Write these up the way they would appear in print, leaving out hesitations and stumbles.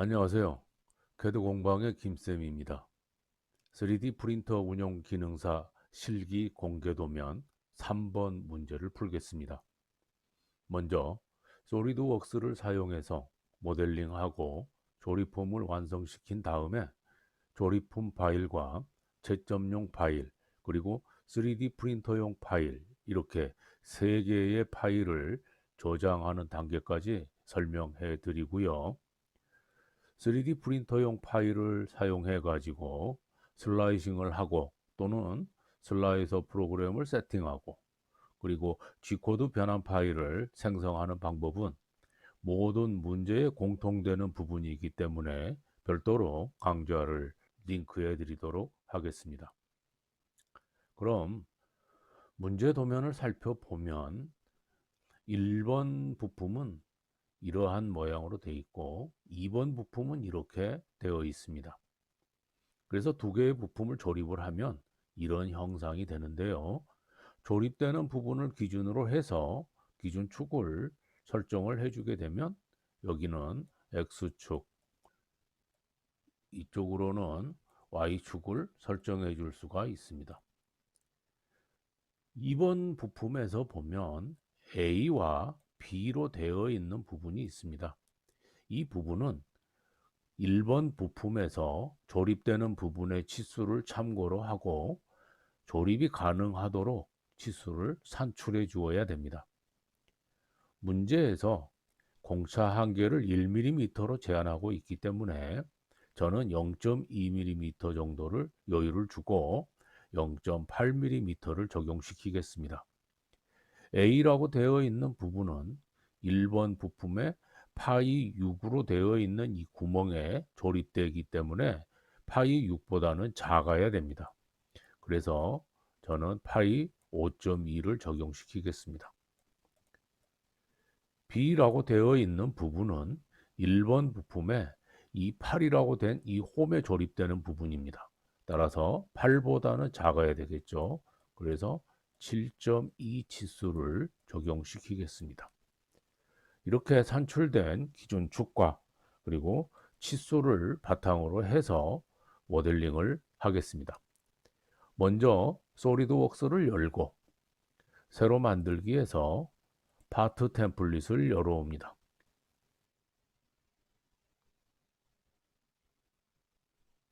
안녕하세요. 캐드 공방의 김쌤입니다. 3D 프린터 운용 기능사 실기 공개도면 3번 문제를 풀겠습니다. 먼저 솔리드웍스를 사용해서 모델링하고 조립품을 완성시킨 다음에 조립품 파일과 채점용 파일 그리고 3D 프린터용 파일 이렇게 3개의 파일을 저장하는 단계까지 설명해 드리고요. 3D 프린터용 파일을 사용해 가지고 슬라이싱을 하고 또는 슬라이서 프로그램을 세팅하고 그리고 G코드 변환 파일을 생성하는 방법은 모든 문제에 공통되는 부분이기 때문에 별도로 강좌를 링크해 드리도록 하겠습니다. 그럼 문제 도면을 살펴보면 1번 부품은 이러한 모양으로 되어 있고 2번 부품은 이렇게 되어 있습니다. 그래서 두 개의 부품을 조립을 하면 이런 형상이 되는데요. 조립되는 부분을 기준으로 해서 기준축을 설정을 해주게 되면 여기는 X축, 이쪽으로는 Y축을 설정해 줄 수가 있습니다. 2번 부품에서 보면 A와 B로 되어 있는 부분이 있습니다. 이 부분은 1번 부품에서 조립되는 부분의 치수를 참고로 하고 조립이 가능하도록 치수를 산출해 주어야 됩니다. 문제에서 공차 한계를 1mm로 제한하고 있기 때문에 저는 0.2mm 정도를 여유를 주고 0.8mm를 적용시키겠습니다. A라고 되어 있는 부분은 1번 부품에 파이 6으로 되어 있는 이 구멍에 조립되기 때문에 파이 6보다는 작아야 됩니다. 그래서 저는 파이 5.2를 적용시키겠습니다. B라고 되어 있는 부분은 1번 부품에 이 8이라고 된 이 홈에 조립되는 부분입니다. 따라서 8보다는 작아야 되겠죠. 그래서 7.2 치수를 적용시키겠습니다. 이렇게 산출된 기준 축과 그리고 치수를 바탕으로 해서 모델링을 하겠습니다. 먼저 솔리드웍스를 열고 새로 만들기에서 파트 템플릿을 열어옵니다.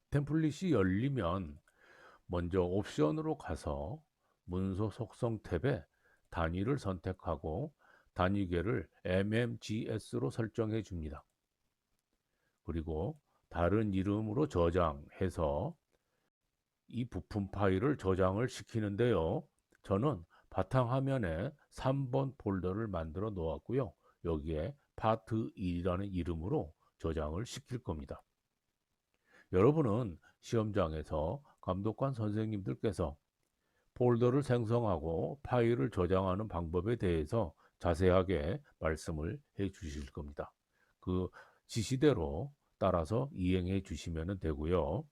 템플릿이 열리면 먼저 옵션으로 가서 문서 속성 탭에 단위를 선택하고 단위계를 mmgs로 설정해 줍니다. 그리고 다른 이름으로 저장해서 이 부품 파일을 저장을 시키는데요. 저는 바탕화면에 3번 폴더를 만들어 놓았고요. 여기에 파트 1이라는 이름으로 저장을 시킬 겁니다. 여러분은 시험장에서 감독관 선생님들께서 폴더를 생성하고 파일을 저장하는 방법에 대해서 자세하게 말씀을 해 주실 겁니다. 그 지시대로 따라서 이행해 주시면 되고요.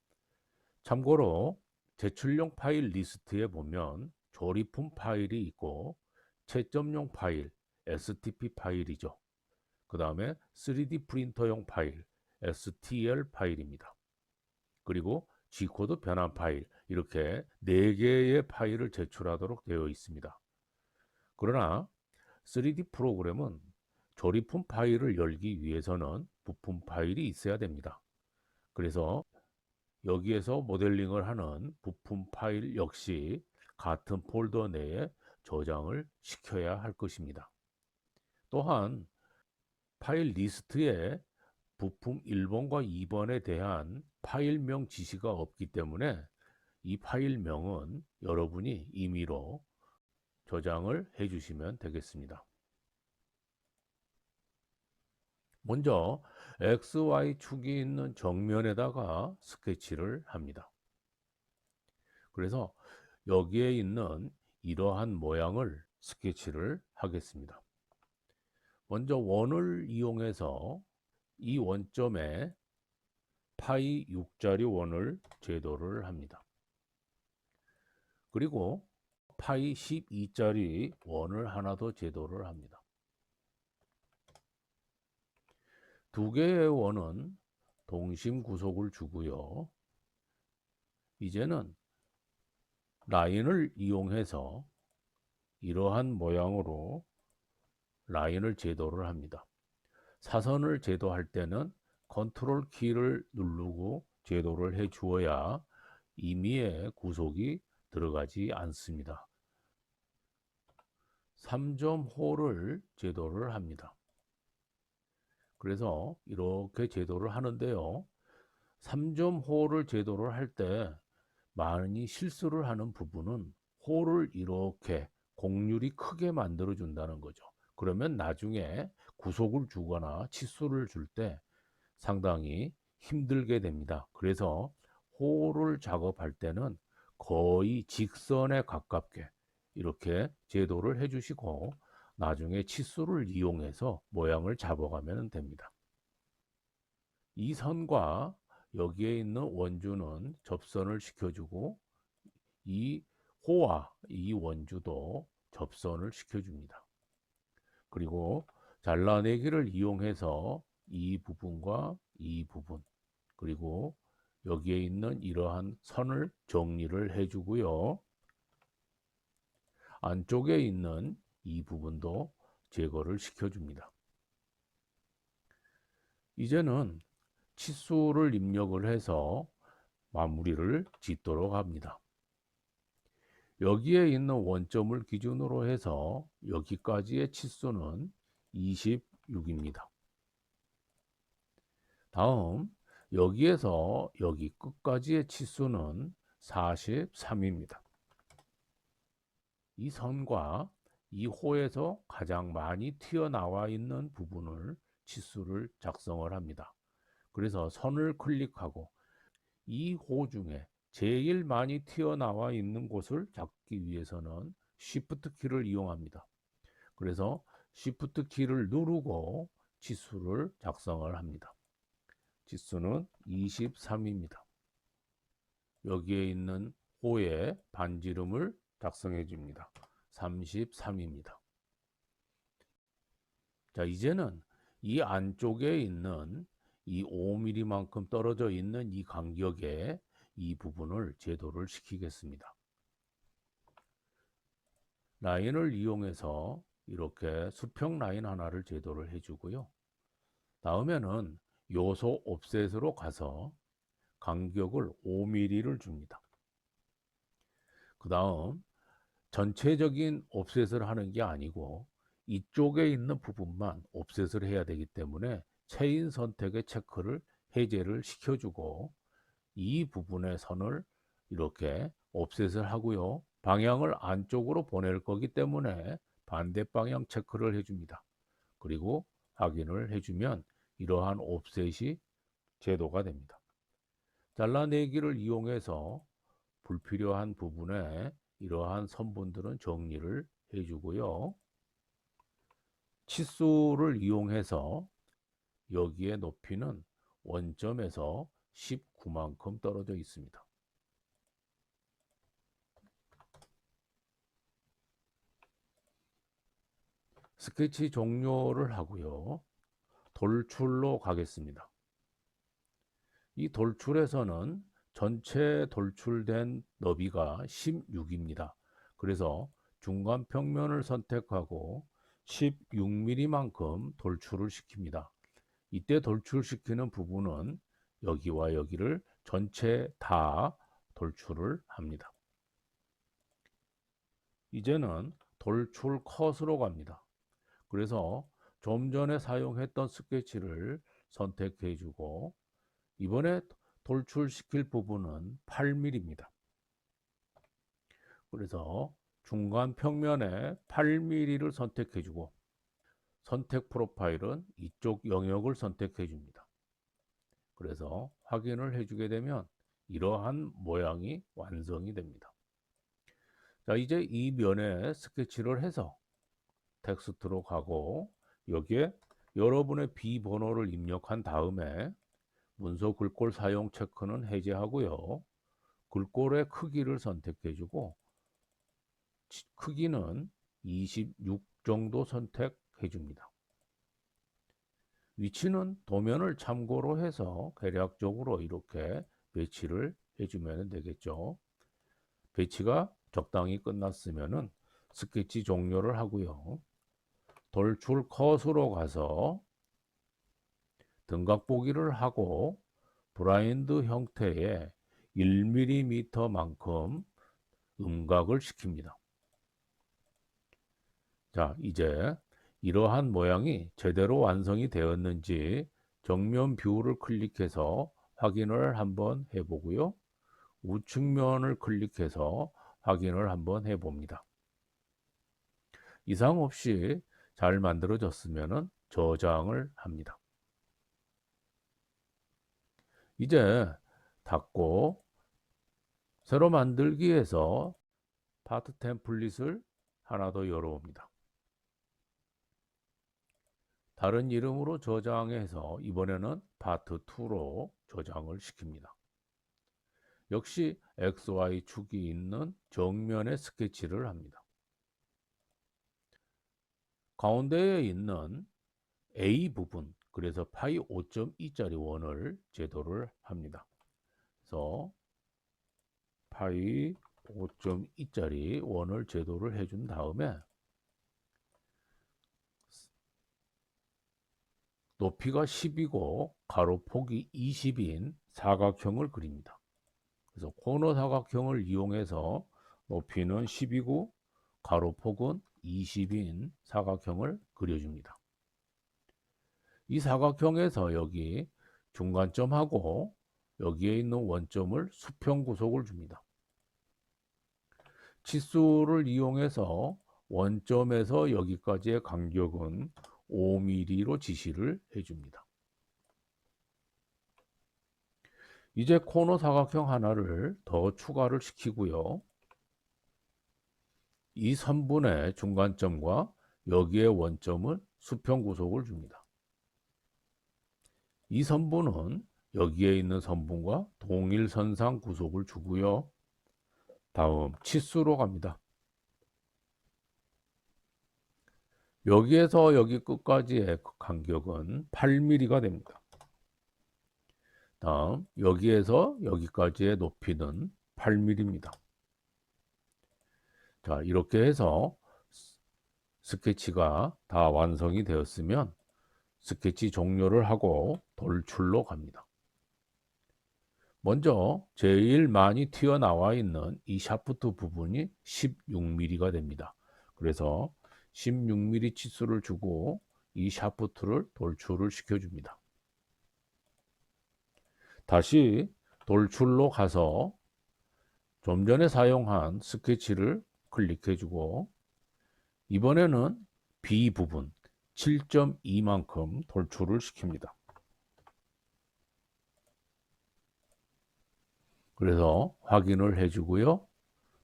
참고로 제출용 파일 리스트에 보면 조립품 파일이 있고 채점용 파일, STP 파일이죠. 그 다음에 3D 프린터용 파일, STL 파일입니다. 그리고 G코드 변환 파일 이렇게 4개의 파일을 제출하도록 되어 있습니다. 그러나 3D 프로그램은 조립품 파일을 열기 위해서는 부품 파일이 있어야 됩니다. 그래서 여기에서 모델링을 하는 부품 파일 역시 같은 폴더 내에 저장을 시켜야 할 것입니다. 또한 파일 리스트에 부품 1번과 2번에 대한 파일명 지시가 없기 때문에 이 파일명은 여러분이 임의로 저장을 해 주시면 되겠습니다. 먼저 XY축이 있는 정면에다가 스케치를 합니다. 그래서 여기에 있는 이러한 모양을 스케치를 하겠습니다. 먼저 원을 이용해서 이 원점에 파이 6짜리 원을 제도를 합니다. 그리고 파이 12짜리 원을 하나 더 제도를 합니다. 두 개의 원은 동심 구속을 주고요. 이제는 라인을 이용해서 이러한 모양으로 라인을 제도를 합니다. 사선을 제도할 때는 컨트롤 키를 누르고 제도를 해 주어야 임의의 구속이 들어가지 않습니다. 3점호를 제도를 합니다. 그래서 이렇게 제도를 하는데요. 3점호를 제도를 할 때 많이 실수를 하는 부분은 호를 이렇게 곡률이 크게 만들어 준다는 거죠. 그러면 나중에 구속을 주거나 치수를 줄 때 상당히 힘들게 됩니다. 그래서 호를 작업할 때는 거의 직선에 가깝게 이렇게 제도를 해 주시고 나중에 치수를 이용해서 모양을 잡아가면 됩니다. 이 선과 여기에 있는 원주는 접선을 시켜주고 이 호와 이 원주도 접선을 시켜줍니다. 그리고 잘라내기를 이용해서 이 부분과 이 부분 그리고 여기에 있는 이러한 선을 정리를 해주고요. 안쪽에 있는 이 부분도 제거를 시켜줍니다. 이제는 치수를 입력을 해서 마무리를 짓도록 합니다. 여기에 있는 원점을 기준으로 해서 여기까지의 치수는 26입니다. 다음 여기에서 여기 끝까지의 치수는 43입니다. 이 선과 이 호에서 가장 많이 튀어나와 있는 부분을 치수를 작성을 합니다. 그래서 선을 클릭하고 이 호 중에 제일 많이 튀어나와 있는 곳을 잡기 위해서는 Shift 키를 이용합니다. 그래서 Shift 키를 누르고 치수를 작성을 합니다. 치수는 23입니다. 여기에 있는 호의 반지름을 작성해 줍니다. 33입니다. 자, 이제는 이 안쪽에 있는 이 5mm만큼 떨어져 있는 이 간격에 이 부분을 제도를 시키겠습니다. 라인을 이용해서 이렇게 수평 라인 하나를 제도를 해주고요. 다음에는 요소 옵셋으로 가서 간격을 5mm를 줍니다. 그 다음 전체적인 옵셋을 하는 게 아니고 이쪽에 있는 부분만 옵셋을 해야 되기 때문에 체인 선택의 체크를 해제를 시켜주고 이 부분의 선을 이렇게 옵셋을 하고요. 방향을 안쪽으로 보낼 거기 때문에 반대 방향 체크를 해줍니다. 그리고 확인을 해주면 이러한 옵셋이 제도가 됩니다. 잘라내기를 이용해서 불필요한 부분에 이러한 선분들은 정리를 해주고요. 치수를 이용해서 여기에 높이는 원점에서 19만큼 떨어져 있습니다. 스케치 종료를 하고요. 돌출로 가겠습니다. 이 돌출에서는 전체 돌출된 너비가 16입니다. 그래서 중간 평면을 선택하고 16mm만큼 돌출을 시킵니다. 이때 돌출시키는 부분은 여기와 여기를 전체 다 돌출을 합니다. 이제는 돌출 컷으로 갑니다. 그래서 좀 전에 사용했던 스케치를 선택해 주고 이번에 돌출시킬 부분은 8mm입니다. 그래서 중간 평면에 8mm를 선택해 주고 선택 프로파일은 이쪽 영역을 선택해 줍니다. 그래서 확인을 해주게 되면 이러한 모양이 완성이 됩니다. 자, 이제 이 면에 스케치를 해서 텍스트로 가고 여기에 여러분의 비번호를 입력한 다음에 문서 글꼴 사용 체크는 해제하고요. 글꼴의 크기를 선택해 주고 크기는 26 정도 선택해 줍니다. 위치는 도면을 참고로 해서 대략적으로 이렇게 배치를 해주면 되겠죠. 배치가 적당히 끝났으면은 스케치 종료를 하고요. 돌출 컷으로 가서 등각 보기를 하고 블라인드 형태의 1mm만큼 음각을 시킵니다. 자, 이제 이러한 모양이 제대로 완성이 되었는지 정면 뷰를 클릭해서 확인을 한번 해보고요. 우측면을 클릭해서 확인을 한번 해봅니다. 이상 없이 잘 만들어졌으면 저장을 합니다. 이제 닫고 새로 만들기에서 파트 템플릿을 하나 더 열어옵니다. 다른 이름으로 저장해서 이번에는 파트 2로 저장을 시킵니다. 역시 XY축이 있는 정면에 스케치를 합니다. 가운데에 있는 A 부분, 그래서 파이 5.2짜리 원을 제도를 합니다. 그래서 파이 5.2짜리 원을 제도를 해준 다음에 높이가 10이고 가로폭이 20인 사각형을 그립니다. 그래서 코너 사각형을 이용해서 높이는 10이고 가로폭은 20인 사각형을 그려줍니다. 이 사각형에서 여기 중간점하고 여기에 있는 원점을 수평 구속을 줍니다. 치수를 이용해서 원점에서 여기까지의 간격은 5mm로 지시를 해줍니다. 이제 코너 사각형 하나를 더 추가를 시키고요. 이 선분의 중간점과 여기에 원점을 수평 구속을 줍니다. 이 선분은 여기에 있는 선분과 동일선상 구속을 주고요. 다음 치수로 갑니다. 여기에서 여기 끝까지의 간격은 8mm가 됩니다. 다음 여기에서 여기까지의 높이는 8mm입니다. 자, 이렇게 해서 스케치가 다 완성이 되었으면 스케치 종료를 하고 돌출로 갑니다. 먼저 제일 많이 튀어나와 있는 이 샤프트 부분이 16mm가 됩니다. 그래서 16mm 치수를 주고 이 샤프트를 돌출을 시켜줍니다. 다시 돌출로 가서 좀 전에 사용한 스케치를 클릭해주고 이번에는 B 부분 7.2만큼 돌출을 시킵니다. 그래서 확인을 해주고요.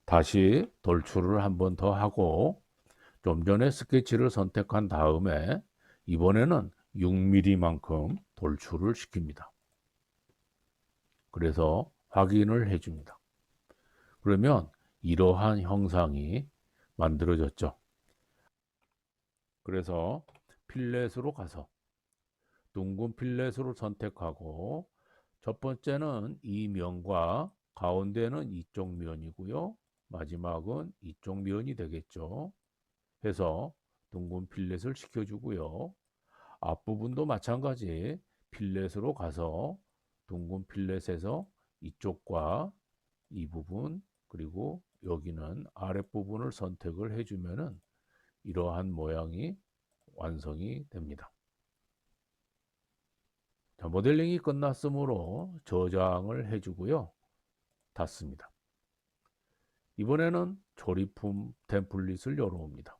다시 돌출을 한 번 더 하고 좀 전에 스케치를 선택한 다음에 이번에는 6mm만큼 돌출을 시킵니다. 그래서 확인을 해줍니다. 그러면 이러한 형상이 만들어졌죠. 그래서 필렛으로 가서 둥근 필렛으로 선택하고 첫 번째는 이 면과 가운데는 이쪽 면이고요. 마지막은 이쪽 면이 되겠죠. 해서 둥근 필렛을 시켜주고요. 앞부분도 마찬가지 필렛으로 가서 둥근 필렛에서 이쪽과 이 부분 그리고 여기는 아랫부분을 선택을 해주면은 이러한 모양이 완성이 됩니다. 자, 모델링이 끝났으므로 저장을 해주고요. 닫습니다. 이번에는 조립품 템플릿을 열어옵니다.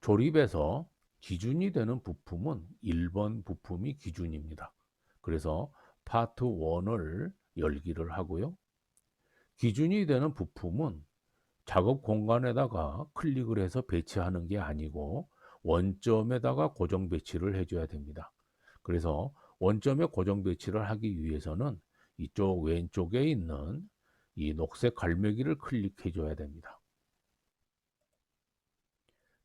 조립에서 기준이 되는 부품은 1번 부품이 기준입니다. 그래서 파트 1을 열기를 하고요. 기준이 되는 부품은 작업 공간에다가 클릭을 해서 배치하는 게 아니고 원점에다가 고정 배치를 해줘야 됩니다. 그래서 원점에 고정 배치를 하기 위해서는 이쪽 왼쪽에 있는 이 녹색 갈매기를 클릭해 줘야 됩니다.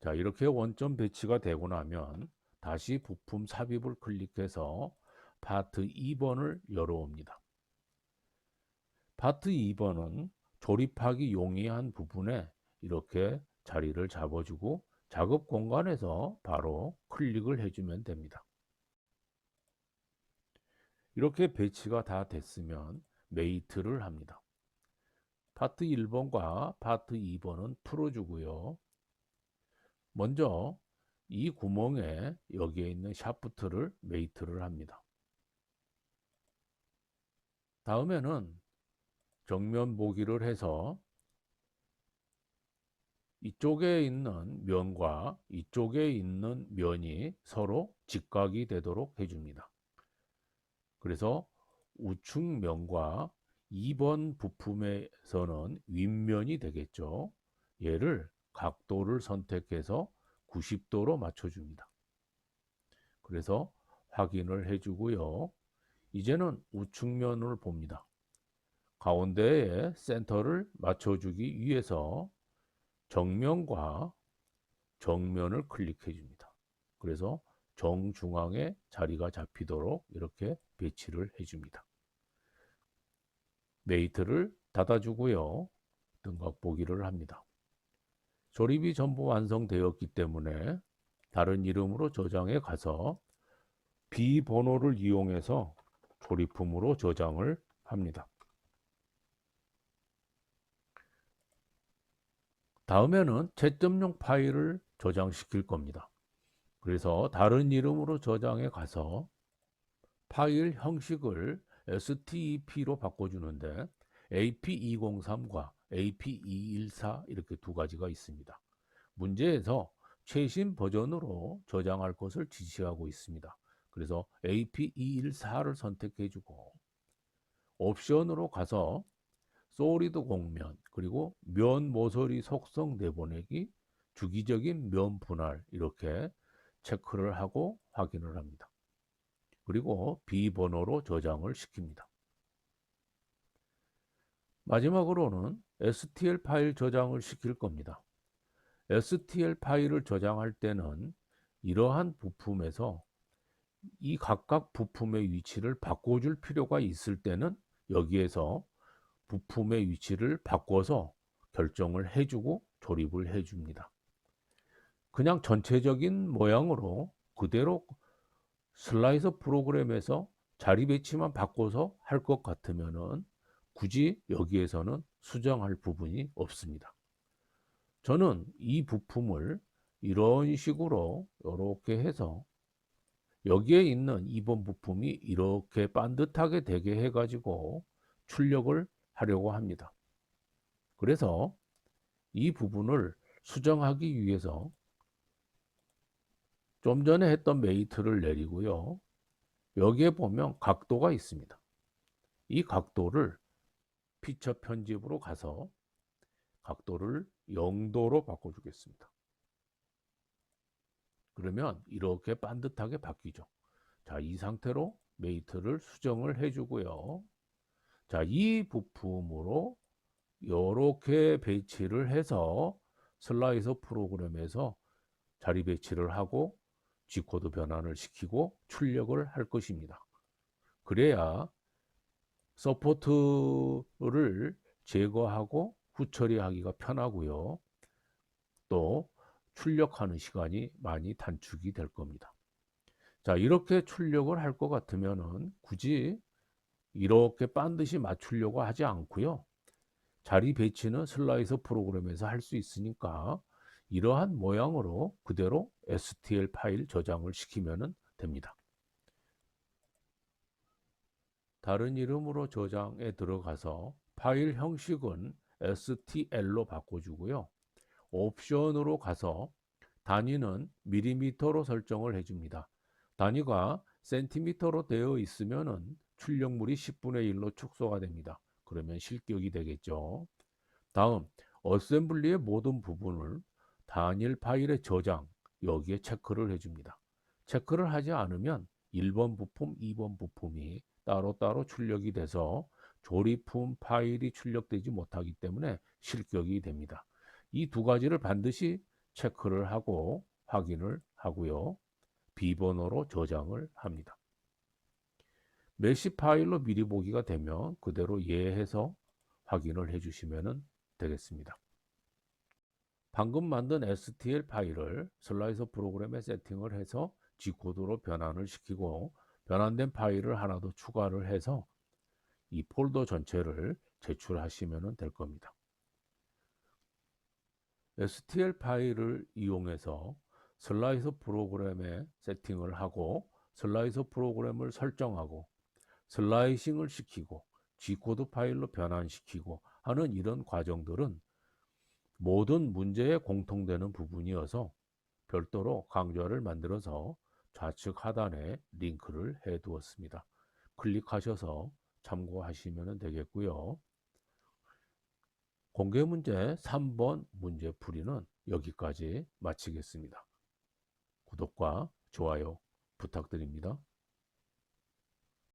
자, 이렇게 원점 배치가 되고 나면 다시 부품 삽입을 클릭해서 파트 2번을 열어옵니다. 파트 2번은 조립하기 용이한 부분에 이렇게 자리를 잡아주고 작업 공간에서 바로 클릭을 해주면 됩니다. 이렇게 배치가 다 됐으면 메이트를 합니다. 파트 1번과 파트 2번은 풀어주고요. 먼저 이 구멍에 여기에 있는 샤프트를 메이트를 합니다. 다음에는 정면 보기를 해서 이쪽에 있는 면과 이쪽에 있는 면이 서로 직각이 되도록 해줍니다. 그래서 우측면과 2번 부품에서는 윗면이 되겠죠. 얘를 각도를 선택해서 90도로 맞춰줍니다. 그래서 확인을 해주고요. 이제는 우측면을 봅니다. 가운데에 센터를 맞춰주기 위해서 정면과 정면을 클릭해 줍니다. 그래서 정중앙에 자리가 잡히도록 이렇게 배치를 해줍니다. 메이트를 닫아주고요. 등각 보기를 합니다. 조립이 전부 완성되었기 때문에 다른 이름으로 저장해 가서 비번호를 이용해서 조립품으로 저장을 합니다. 다음에는 채점용 파일을 저장시킬 겁니다. 그래서 다른 이름으로 저장해 가서 파일 형식을 STEP로 바꿔주는데 AP203과 AP214 이렇게 두 가지가 있습니다. 문제에서 최신 버전으로 저장할 것을 지시하고 있습니다. 그래서 AP214를 선택해주고 옵션으로 가서 솔리드 공면 그리고 면 모서리 속성 내보내기 주기적인 면 분할 이렇게 체크를 하고 확인을 합니다. 그리고 비번호로 저장을 시킵니다. 마지막으로는 STL 파일 저장을 시킬 겁니다. STL 파일을 저장할 때는 이러한 부품에서 이 각각 부품의 위치를 바꿔줄 필요가 있을 때는 여기에서 부품의 위치를 바꿔서 결정을 해주고 조립을 해줍니다. 그냥 전체적인 모양으로 그대로 슬라이서 프로그램에서 자리 배치만 바꿔서 할 것 같으면은 굳이 여기에서는 수정할 부분이 없습니다. 저는 이 부품을 이런 식으로 이렇게 해서 여기에 있는 2번 부품이 이렇게 반듯하게 되게 해가지고 출력을 하려고 합니다. 그래서 이 부분을 수정하기 위해서 좀 전에 했던 메이트를 내리고요. 여기에 보면 각도가 있습니다. 이 각도를 피처 편집으로 가서 각도를 0도로 바꿔주겠습니다. 그러면 이렇게 반듯하게 바뀌죠. 자, 이 상태로 메이트를 수정을 해주고요. 자, 이 부품으로 이렇게 배치를 해서 슬라이서 프로그램에서 자리 배치를 하고 G코드 변환을 시키고 출력을 할 것입니다. 그래야 서포트를 제거하고 후처리하기가 편하고요. 또 출력하는 시간이 많이 단축이 될 겁니다. 자, 이렇게 출력을 할 것 같으면은 굳이 이렇게 반드시 맞추려고 하지 않고요. 자리 배치는 슬라이서 프로그램에서 할 수 있으니까 이러한 모양으로 그대로 STL 파일 저장을 시키면 됩니다. 다른 이름으로 저장에 들어가서 파일 형식은 STL로 바꿔주고요. 옵션으로 가서 단위는 밀리미터로 설정을 해줍니다. 단위가 센티미터로 되어 있으면 출력물이 10분의 1로 축소가 됩니다. 그러면 실격이 되겠죠. 다음, 어셈블리의 모든 부분을 단일 파일의 저장, 여기에 체크를 해줍니다. 체크를 하지 않으면 1번 부품, 2번 부품이 따로따로 출력이 돼서 조립품 파일이 출력되지 못하기 때문에 실격이 됩니다. 이 두 가지를 반드시 체크를 하고 확인을 하고요. 비번호로 저장을 합니다. 메시 파일로 미리 보기가 되면 그대로 예해서 확인을 해주시면 되겠습니다. 방금 만든 STL 파일을 슬라이서 프로그램에 세팅을 해서 G코드로 변환을 시키고 변환된 파일을 하나 더 추가를 해서 이 폴더 전체를 제출하시면 될 겁니다. STL 파일을 이용해서 슬라이서 프로그램에 세팅을 하고 슬라이서 프로그램을 설정하고 슬라이싱을 시키고 G코드 파일로 변환시키고 하는 이런 과정들은 모든 문제에 공통되는 부분이어서 별도로 강좌를 만들어서 좌측 하단에 링크를 해 두었습니다. 클릭하셔서 참고하시면 되겠고요. 공개 문제 3번 문제 풀이는 여기까지 마치겠습니다. 구독과 좋아요 부탁드립니다.